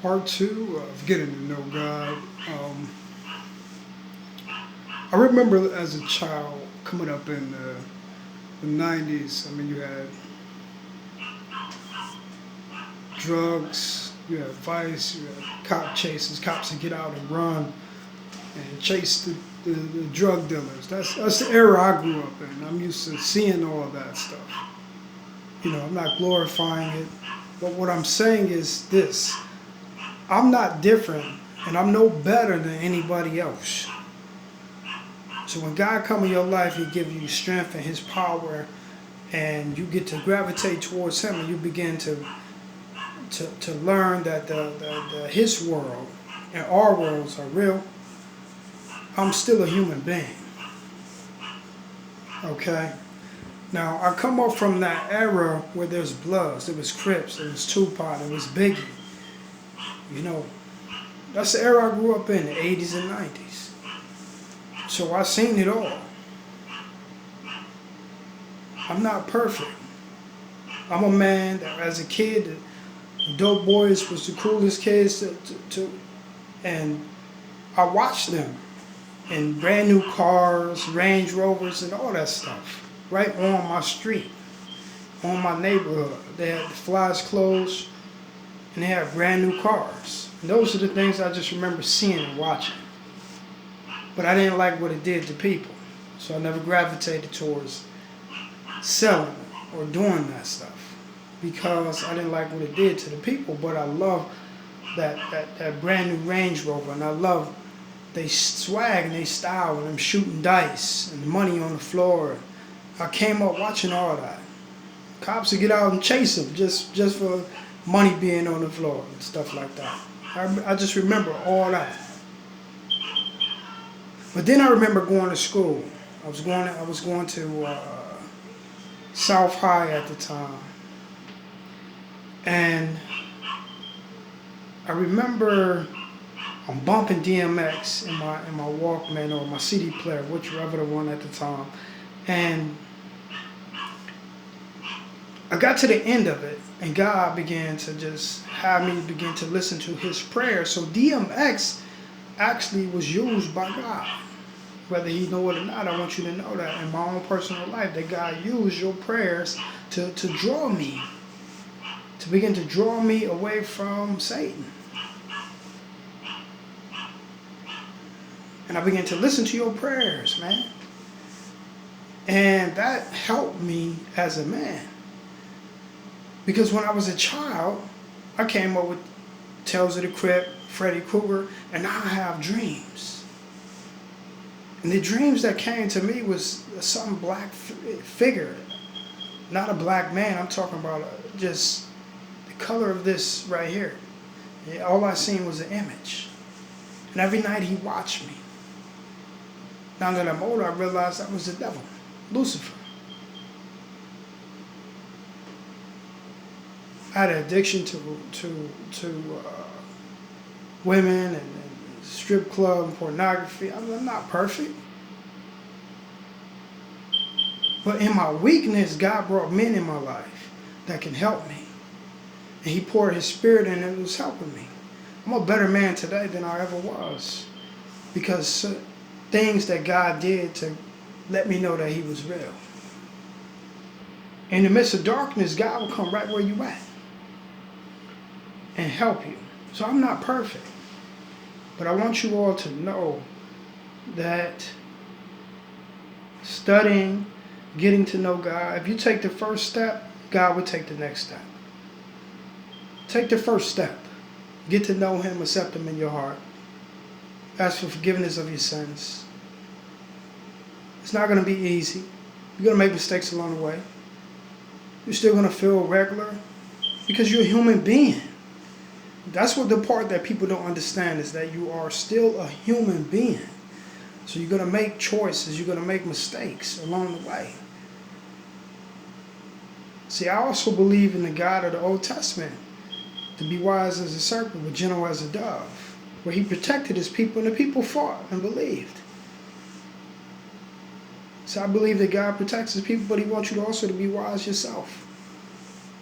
Part two of getting to know God. I remember as a child coming up in the 90s. I mean, you had drugs, you had vice, you had cop chases, cops that get out and run and chase the drug dealers. That's the era I grew up in. I'm used to seeing all of that stuff. I'm not glorifying it, but what I'm saying is this. I'm not different, and I'm no better than anybody else. So when God comes in your life, He gives you strength and His power, and you get to gravitate towards Him, and you begin to learn that His world and our worlds are real. I'm still a human being. Okay? Now, I come up from that era where there's Bloods, there was Crips, there was Tupac, there was Biggie. That's the era I grew up in, the 80s and 90s. So I've seen it all. I'm not perfect. I'm a man that as a kid, the Dope Boys was the coolest kids and I watched them in brand new cars, Range Rovers and all that stuff. Right on my street, on my neighborhood. They had the flies closed and they had brand new cars. And those are the things I just remember seeing and watching. But I didn't like what it did to people. So I never gravitated towards selling or doing that stuff. Because I didn't like what it did to the people. But I love that brand new Range Rover. And I love they swag and they style and them shooting dice and the money on the floor. I came up watching all that. Cops would get out and chase them just for money being on the floor and stuff like that. I just remember all that. But then I remember going to school. I was going to South High at the time, and I remember I'm bumping DMX in my Walkman or my CD player, whichever the one at the time, and I got to the end of it, and God began to just have me begin to listen to His prayers. So DMX actually was used by God. Whether He know it or not, I want you to know that in my own personal life, that God used your prayers to draw me, to begin to draw me away from Satan. And I began to listen to your prayers, man. And that helped me as a man. Because when I was a child, I came up with Tales of the Crypt, Freddy Krueger, and now I have dreams. And the dreams that came to me was some black figure, not a black man. I'm talking about just the color of this right here. All I seen was an image. And every night he watched me. Now that I'm older, I realized that was the devil, Lucifer. I had an addiction to women and strip club and pornography. I'm not perfect. But in my weakness, God brought men in my life that can help me. And He poured His Spirit in and it was helping me. I'm a better man today than I ever was. Because things that God did to let me know that He was real. In the midst of darkness, God will come right where you at and help you. So I'm not perfect. But I want you all to know that studying, getting to know God, if you take the first step, God will take the next step. Take the first step. Get to know Him, accept Him in your heart. Ask for forgiveness of your sins. It's not going to be easy. You're going to make mistakes along the way. You're still going to feel regular because you're a human being. That's what the part that people don't understand is that you are still a human being. So you're going to make choices. You're going to make mistakes along the way. See, I also believe in the God of the Old Testament. To be wise as a serpent, but gentle as a dove. Where He protected His people and the people fought and believed. So I believe that God protects His people, but He wants you also to be wise yourself.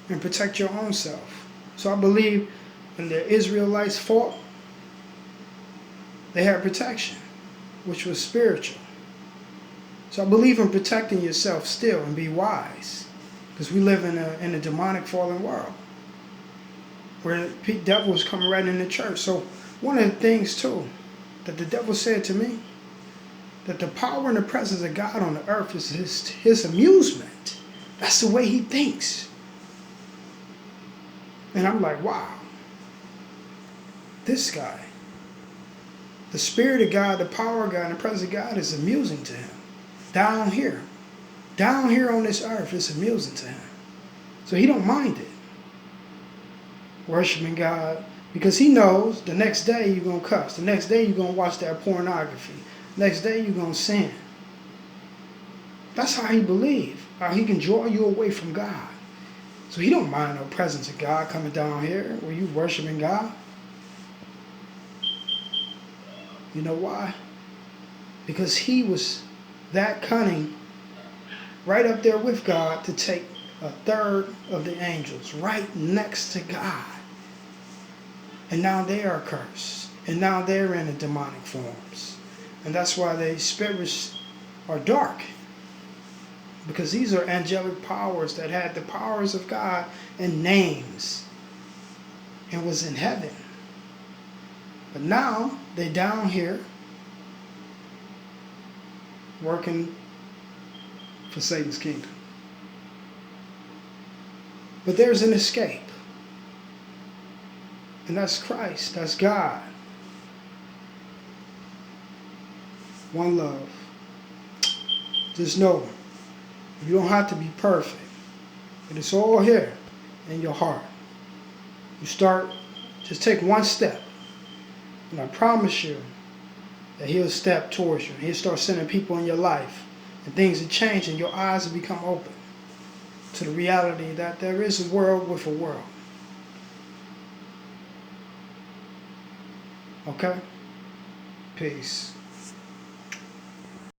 And protect your own self. So I believe when the Israelites fought, they had protection, which was spiritual. So I believe in protecting yourself still and be wise, because we live in a demonic fallen world where the devil is coming right in the church. So one of the things too that the devil said to me, that the power and the presence of God on the earth is his amusement. That's the way he thinks. And I'm like, wow, this guy, the Spirit of God, the power of God, and the presence of God is amusing to him. Down here on this earth, it's amusing to him. So he don't mind it. Worshiping God, because he knows the next day you're going to cuss. The next day you're going to watch that pornography. Next day you're going to sin. That's how he believes. How he can draw you away from God. So he don't mind no presence of God coming down here where you worshiping God. You know why? Because he was that cunning right up there with God to take a third of the angels right next to God. And now they are cursed. And now they're in the demonic forms. And that's why their spirits are dark. Because these are angelic powers that had the powers of God and names. And was in heaven. But now they're down here working for Satan's kingdom. But there's an escape. And that's Christ. That's God. One love. Just know, you don't have to be perfect. But it's all here in your heart. You start, just take one step. And I promise you that he'll step towards you. He'll start sending people in your life. And things will change and your eyes will become open to the reality that there is a world with a world. Okay? Peace.